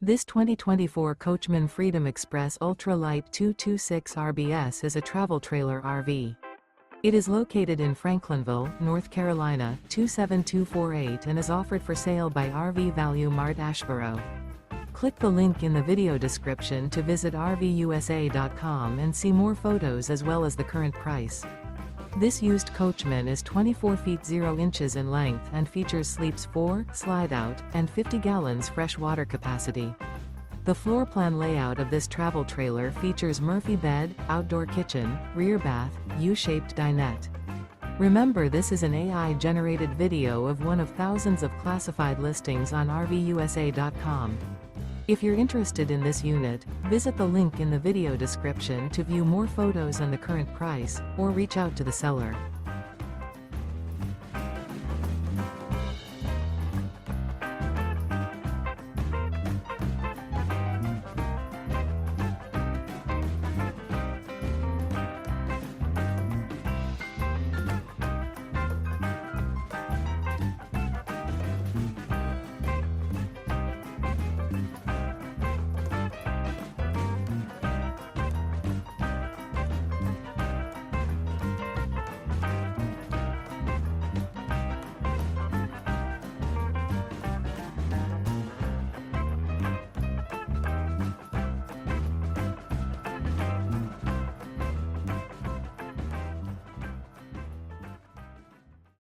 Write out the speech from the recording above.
This 2024 Coachmen Freedom Express Ultra Lite 226 RBS is a travel trailer RV. It is located in Franklinville, North Carolina, 27248 and is offered for sale by RV Value Mart Asheboro. Click the link in the video description to visit RVUSA.com and see more photos as well as the current price. This used coachman is 24 feet 0 inches in length and features sleeps 4, slide-out, and 50 gallons fresh water capacity. The floor plan layout of this travel trailer features Murphy bed, outdoor kitchen, rear bath, U-shaped dinette. Remember, this is an AI-generated video of one of thousands of classified listings on RVUSA.com. If you're interested in this unit, visit the link in the video description to view more photos and the current price, or reach out to the seller.